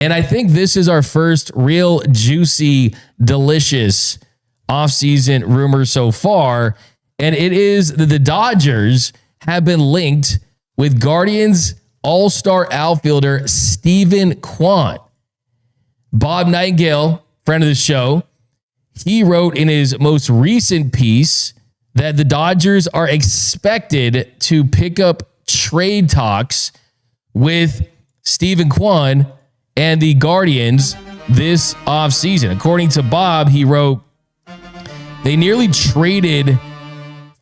And I think this is our first real juicy, delicious offseason rumor so far. And it is that the Dodgers have been linked with Guardians all-star outfielder Steven Kwan. Bob Nightingale, friend of the show, he wrote in his most recent piece that the Dodgers are expected to pick up trade talks with Steven Kwan and the Guardians this offseason. According to Bob, he wrote, they nearly traded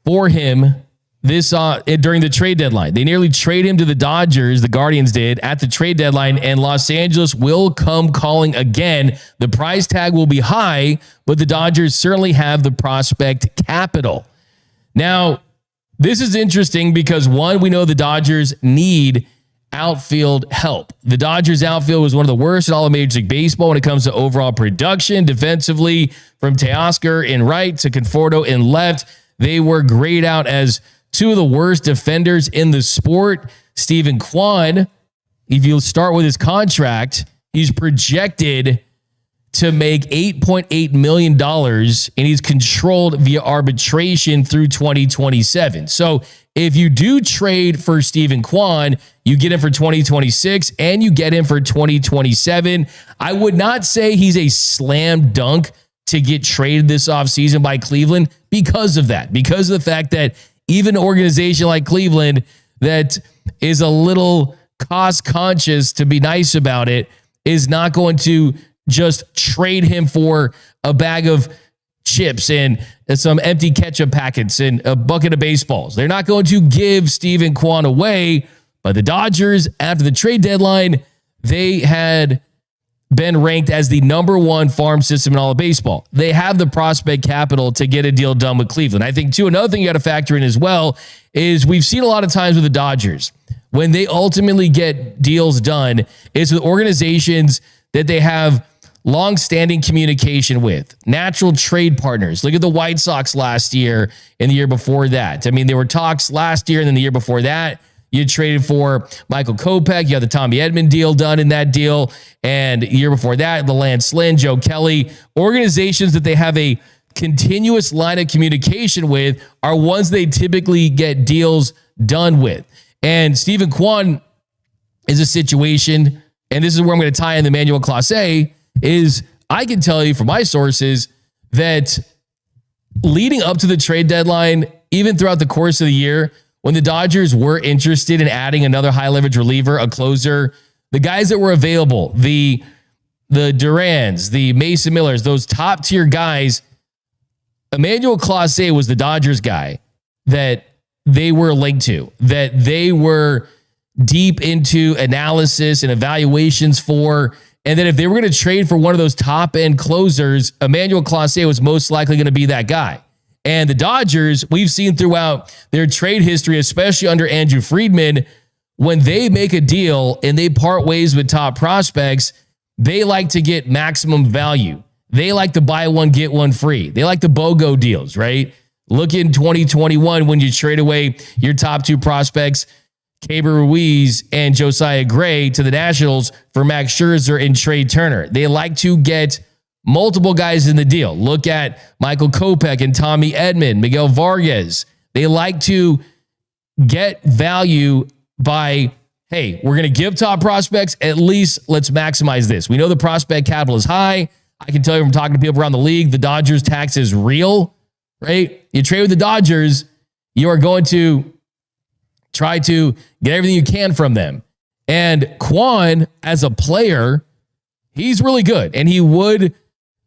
for him this during the trade deadline. They nearly traded him to the Dodgers, the Guardians did, at the trade deadline, and Los Angeles will come calling again. The price tag will be high, but the Dodgers certainly have the prospect capital. Now, this is interesting because, one, we know the Dodgers need outfield help. The Dodgers outfield was one of the worst in all of Major League Baseball when it comes to overall production. Defensively, from Teoscar in right to Conforto in left, they were grayed out as two of the worst defenders in the sport. Steven Kwan, if you start with his contract, he's projected to make $8.8 million, and he's controlled via arbitration through 2027. So if you do trade for Steven Kwan, you get him for 2026 and you get him for 2027. I would not say he's a slam dunk to get traded this offseason by Cleveland because of that, because of the fact that even an organization like Cleveland that is a little cost conscious, to be nice about it, is not going to just trade him for a bag of chips and some empty ketchup packets and a bucket of baseballs. They're not going to give Steven Kwan away. But the Dodgers, after the trade deadline, they had been ranked as the number one farm system in all of baseball. They have the prospect capital to get a deal done with Cleveland. I think, too, another thing you got to factor in as well is we've seen a lot of times with the Dodgers, when they ultimately get deals done, it's with organizations that they have long-standing communication with, natural trade partners. Look at the White Sox last year and the year before that. I mean, there were talks last year and then the year before that. You traded for Michael Kopech. You had the Tommy Edman deal done in that deal. And the year before that, the Lance Lynn, Joe Kelly. Organizations that they have a continuous line of communication with are ones they typically get deals done with. And Steven Kwan is a situation, and this is where I'm going to tie in the Manuel Clase, is I can tell you from my sources that leading up to the trade deadline, even throughout the course of the year, when the Dodgers were interested in adding another high leverage reliever, a closer, the guys that were available, the Durans, the Mason Millers, those top tier guys, Emmanuel Clase was the Dodgers guy that they were linked to, that they were deep into analysis and evaluations for. And then if they were going to trade for one of those top end closers, Emmanuel Clase was most likely going to be that guy. And the Dodgers, we've seen throughout their trade history, especially under Andrew Friedman, when they make a deal and they part ways with top prospects, they like to get maximum value. They like to buy one, get one free. They like the BOGO deals, right? Look in 2021 when you trade away your top two prospects, Keibert Ruiz and Josiah Gray, to the Nationals for Max Scherzer and Trey Turner. They like to get multiple guys in the deal. Look at Michael Kopech and Tommy Edman, Miguel Vargas. They like to get value by, hey, we're going to give top prospects, at least let's maximize this. We know the prospect capital is high. I can tell you from talking to people around the league, the Dodgers tax is real, right? You trade with the Dodgers, you are going to try to get everything you can from them. And Kwan, as a player, he's really good, and he would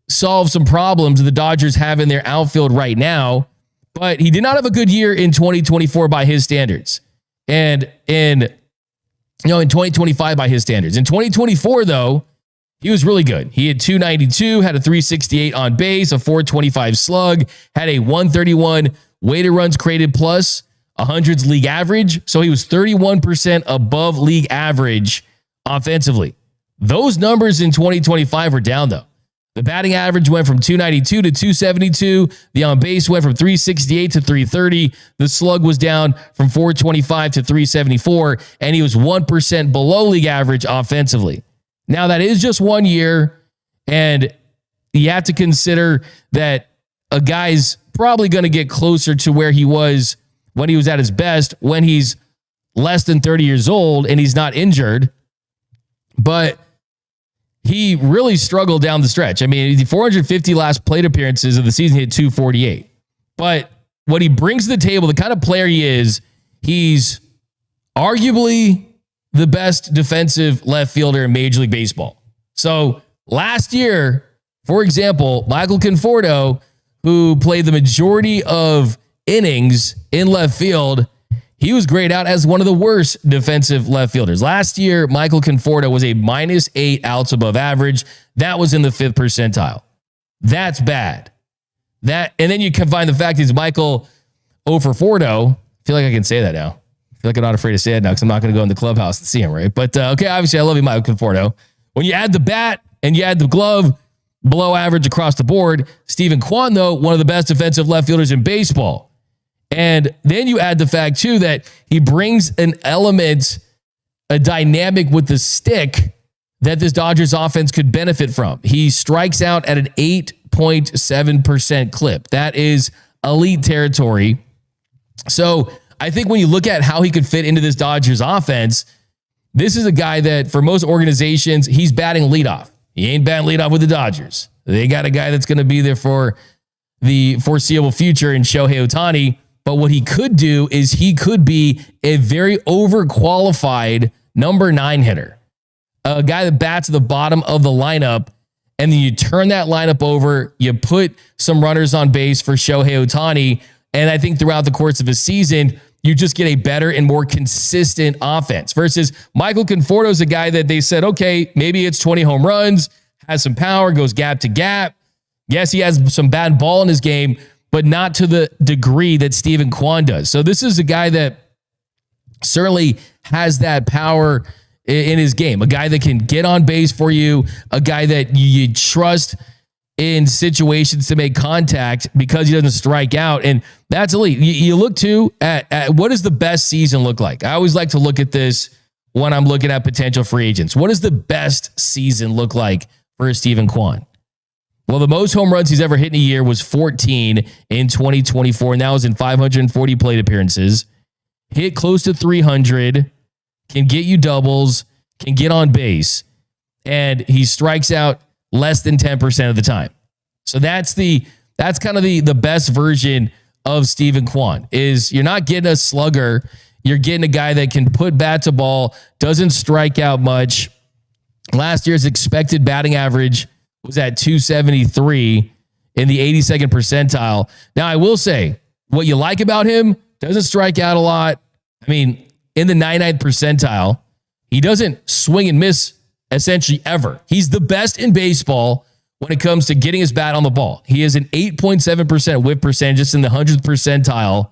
solve some problems the Dodgers have in their outfield right now, but he did not have a good year in 2024 by his standards. And in 2025 by his standards. In 2024, though, he was really good. He had 292, had a 368 on base, a 425 slug, had a 131 weighted runs created plus, 100s league average. So he was 31% above league average offensively. Those numbers in 2025 were down, though. The batting average went from 292 to 272. The on base went from 368 to 330. The slug was down from 425 to 374, and he was 1% below league average offensively. Now, that is just 1 year, and you have to consider that a guy's probably going to get closer to where he was when he was at his best, when he's less than 30 years old and he's not injured. But he really struggled down the stretch. I mean, the 450 last plate appearances of the season, hit 248. But what he brings to the table, the kind of player he is, he's arguably the best defensive left fielder in Major League Baseball. So last year, for example, Michael Conforto, who played the majority of innings in left field, he was grayed out as one of the worst defensive left fielders. Last year, Michael Conforto was a -8 outs above average. That was in the 5th percentile. That's bad. And then you combine the fact he's Michael Overforto. I feel like I can say that now. I feel like I'm not afraid to say it now because I'm not going to go in the clubhouse and see him, right? But okay, obviously I love you, Michael Conforto. When you add the bat and you add the glove, below average across the board. Steven Kwan, though, one of the best defensive left fielders in baseball. And then you add the fact, too, that he brings an element, a dynamic with the stick that this Dodgers offense could benefit from. He strikes out at an 8.7% clip. That is elite territory. So I think when you look at how he could fit into this Dodgers offense, this is a guy that for most organizations, he's batting leadoff. He ain't batting leadoff with the Dodgers. They got a guy that's going to be there for the foreseeable future in Shohei Ohtani. But what he could do is he could be a very overqualified number 9 hitter, a guy that bats at the bottom of the lineup. And then you turn that lineup over, you put some runners on base for Shohei Ohtani. And I think throughout the course of a season, you just get a better and more consistent offense versus Michael Conforto is a guy that they said, okay, maybe it's 20 home runs, has some power, goes gap to gap. Yes, he has some bad ball in his game, but not to the degree that Steven Kwan does. So this is a guy that certainly has that power in his game, a guy that can get on base for you, a guy that you trust in situations to make contact because he doesn't strike out. And that's elite. You look too at what does the best season look like? I always like to look at this when I'm looking at potential free agents. What does the best season look like for Steven Kwan? Well, the most home runs he's ever hit in a year was 14 in 2024, and that was in 540 plate appearances. Hit close to 300, can get you doubles, can get on base, and he strikes out less than 10% of the time. So that's kind of the best version of Steven Kwan. Is you're not getting a slugger, you're getting a guy that can put bat to ball, doesn't strike out much. Last year's expected batting average was at 273 in the 82nd percentile. Now, I will say, what you like about him, doesn't strike out a lot. I mean, in the 99th percentile, he doesn't swing and miss essentially ever. He's the best in baseball when it comes to getting his bat on the ball. He is an 8.7% whip percentage, just in the 100th percentile.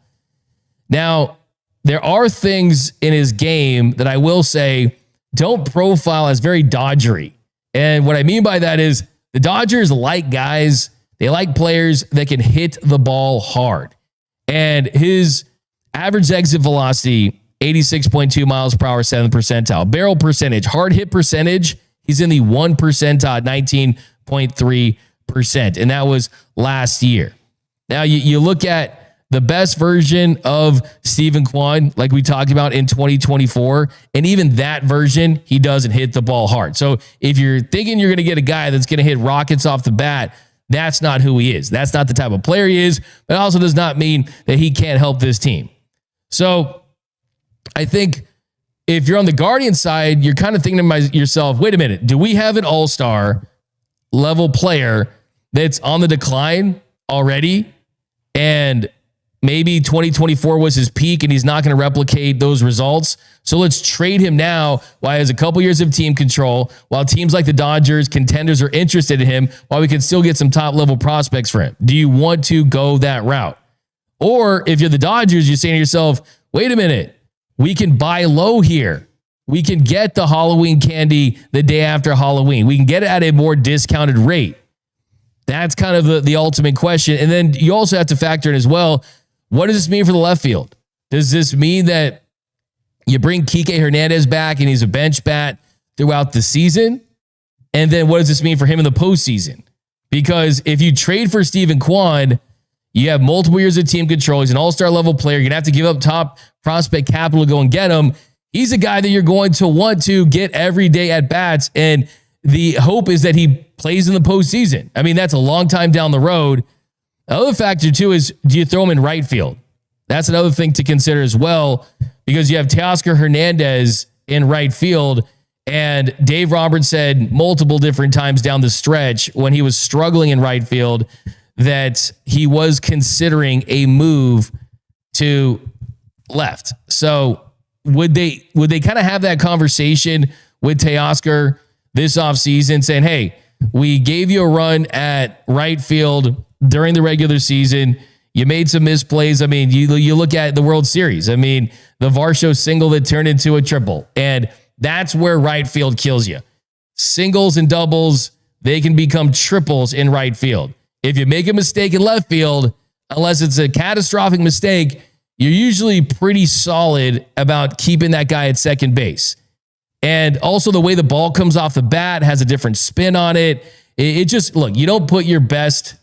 Now, there are things in his game that I will say don't profile as very Dodgery. And what I mean by that is the Dodgers like guys, they like players that can hit the ball hard. And his average exit velocity, 86.2 miles per hour, 7th percentile. Barrel percentage, hard hit percentage, he's in the 1 percentile, 19.3%. And that was last year. Now you look at the best version of Steven Kwan, like we talked about in 2024, and even that version, he doesn't hit the ball hard. So if you're thinking you're going to get a guy that's going to hit rockets off the bat, that's not who he is. That's not the type of player he is, but it also does not mean that he can't help this team. So I think if you're on the Guardians side, you're kind of thinking to yourself, wait a minute, do we have an all-star level player that's on the decline already? And maybe 2024 was his peak and he's not going to replicate those results. So let's trade him now while he has a couple years of team control, while teams like the Dodgers, contenders are interested in him, while we can still get some top level prospects for him. Do you want to go that route? Or if you're the Dodgers, you're saying to yourself, wait a minute, we can buy low here. We can get the Halloween candy the day after Halloween. We can get it at a more discounted rate. That's kind of the ultimate question. And then you also have to factor in as well, what does this mean for the left field? Does this mean that you bring Kike Hernandez back and he's a bench bat throughout the season? And then what does this mean for him in the postseason? Because if you trade for Steven Kwan, you have multiple years of team control. He's an all-star level player. You're going to have to give up top prospect capital to go and get him. He's a guy that you're going to want to get every day at bats. And the hope is that he plays in the postseason. I mean, that's a long time down the road. Another factor, too, is do you throw him in right field? That's another thing to consider as well, because you have Teoscar Hernandez in right field. And Dave Roberts said multiple different times down the stretch when he was struggling in right field that he was considering a move to left. So would they kind of have that conversation with Teoscar this offseason saying, hey, we gave you a run at right field during the regular season. You made some misplays. I mean, you look at the World Series. I mean, the Varsho single that turned into a triple. And that's where right field kills you. Singles and doubles, they can become triples in right field. If you make a mistake in left field, unless it's a catastrophic mistake, you're usually pretty solid about keeping that guy at second base. And also the way the ball comes off the bat has a different spin on it. It just, look, you don't put your best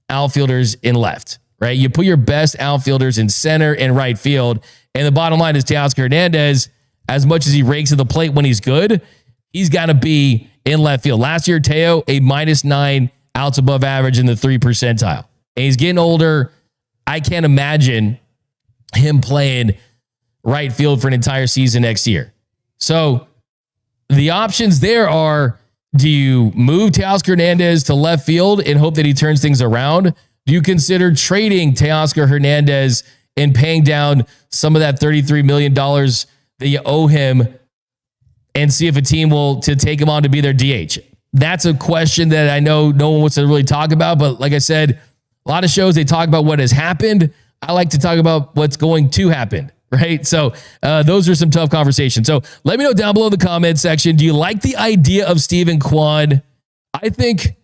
outfielders in left, right? You put your best outfielders in center and right field. And the bottom line is Teoscar Hernandez, as much as he rakes at the plate when he's good, he's got to be in left field. Last year, Teo, a -9 outs above average in the 3 percentile. And he's getting older. I can't imagine him playing right field for an entire season next year. So the options there are, do you move Teoscar Hernandez to left field and hope that he turns things around? Do you consider trading Teoscar Hernandez and paying down some of that $33 million that you owe him and see if a team will to take him on to be their DH? That's a question that I know no one wants to really talk about, but like I said, a lot of shows, they talk about what has happened. I like to talk about what's going to happen, right? So those are some tough conversations. So let me know down below in the comment section, do you like the idea of Steven Kwan? I think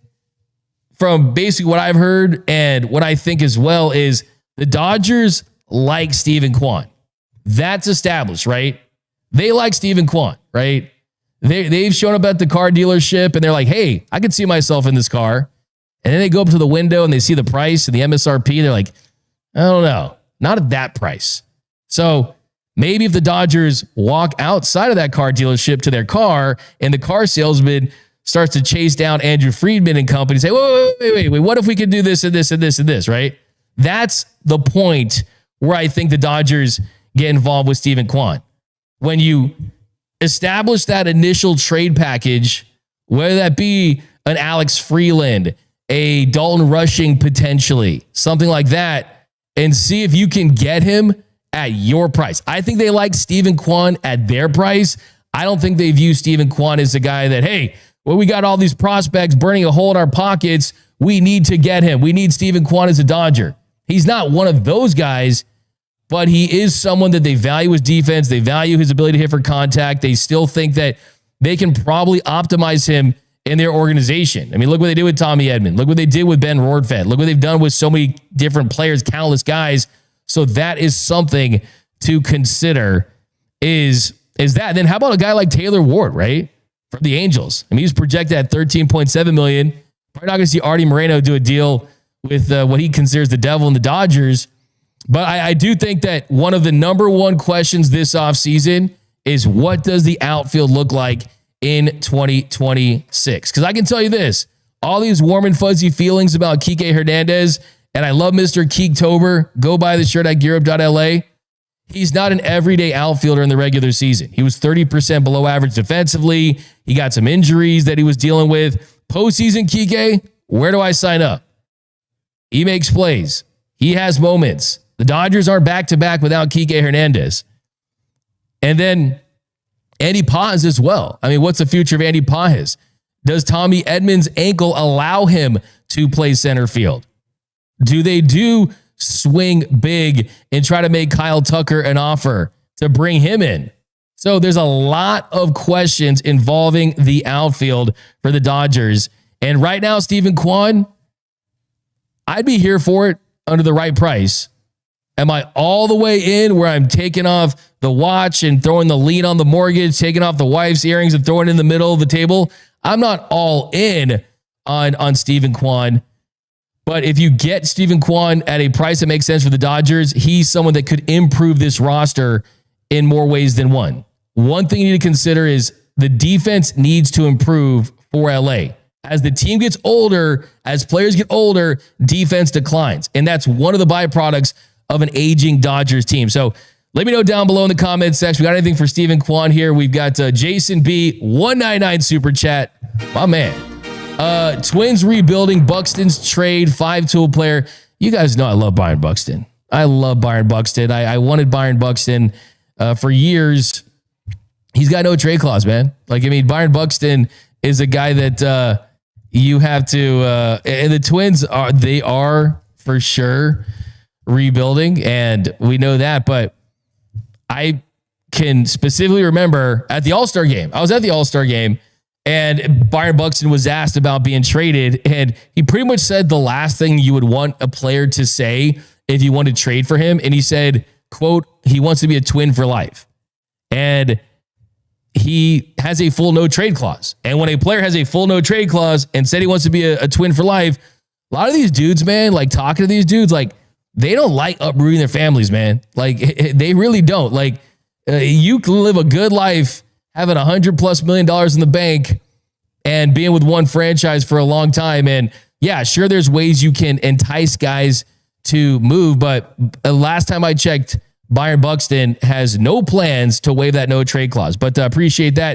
from basically what I've heard and what I think as well is the Dodgers like Steven Kwan. That's established, right? They like Steven Kwan, right? They've shown up at the car dealership and they're like, hey, I could see myself in this car. And then they go up to the window and they see the price and the MSRP. They're like, I don't know, not at that price. So maybe if the Dodgers walk outside of that car dealership to their car and the car salesman starts to chase down Andrew Friedman and company, say, wait, what if we could do this and this and this and this, right? That's the point where I think the Dodgers get involved with Steven Kwan. When you establish that initial trade package, whether that be an Alex Freeland, a Dalton Rushing potentially, something like that, and see if you can get him at your price. I think they like Steven Kwan at their price. I don't think they view Steven Kwan as a guy that, hey, well, we got all these prospects burning a hole in our pockets. We need to get him. We need Steven Kwan as a Dodger. He's not one of those guys, but he is someone that they value his defense. They value his ability to hit for contact. They still think that they can probably optimize him in their organization. I mean, look what they did with Tommy Edman. Look what they did with Ben Rortvedt. Look what they've done with so many different players, countless guys. So that is something to consider is that. Then how about a guy like Taylor Ward, right? From the Angels. I mean, he's projected at $13.7 million. Probably not going to see Artie Moreno do a deal with what he considers the devil in the Dodgers. But I do think that one of the number one questions this offseason is, what does the outfield look like in 2026? Because I can tell you this, all these warm and fuzzy feelings about Kike Hernandez, and I love Mr. Keektober. Go buy the shirt at gearup.la. He's not an everyday outfielder in the regular season. He was 30% below average defensively. He got some injuries that he was dealing with. Postseason Kike, where do I sign up? He makes plays. He has moments. The Dodgers are back-to-back without Kike Hernandez. And then Andy Paz as well. I mean, what's the future of Andy Paz? Does Tommy Edman's ankle allow him to play center field? Do they swing big and try to make Kyle Tucker an offer to bring him in? So there's a lot of questions involving the outfield for the Dodgers. And right now, Steven Kwan, I'd be here for it under the right price. Am I all the way in where I'm taking off the watch and throwing the lien on the mortgage, taking off the wife's earrings and throwing it in the middle of the table? I'm not all in on Steven Kwan. But if you get Steven Kwan at a price that makes sense for the Dodgers, he's someone that could improve this roster in more ways than one. One thing you need to consider is the defense needs to improve for LA. As the team gets older, as players get older, defense declines. And that's one of the byproducts of an aging Dodgers team. So let me know down below in the comments section. We got anything for Steven Kwan here? We've got Jason B, 199 super chat. My man. Twins rebuilding, Buxton's trade, 5-tool player. You guys know I love Byron Buxton. I love Byron Buxton. I wanted Byron Buxton for years. He's got no trade clause, man. Byron Buxton is a guy that you have to, and the Twins are for sure rebuilding, and we know that, but I can specifically remember at the All-Star game. I was at the All-Star game, and Byron Buxton was asked about being traded, and he pretty much said the last thing you would want a player to say if you want to trade for him. And he said, quote, he wants to be a Twin for life. And he has a full no trade clause. And when a player has a full no trade clause and said he wants to be a Twin for life, a lot of these dudes, man, talking to these dudes, they don't like uprooting their families, man. They really don't. You can live a good life having $100+ million in the bank and being with one franchise for a long time. And yeah, sure, there's ways you can entice guys to move, but last time I checked, Byron Buxton has no plans to waive that no trade clause. But appreciate that.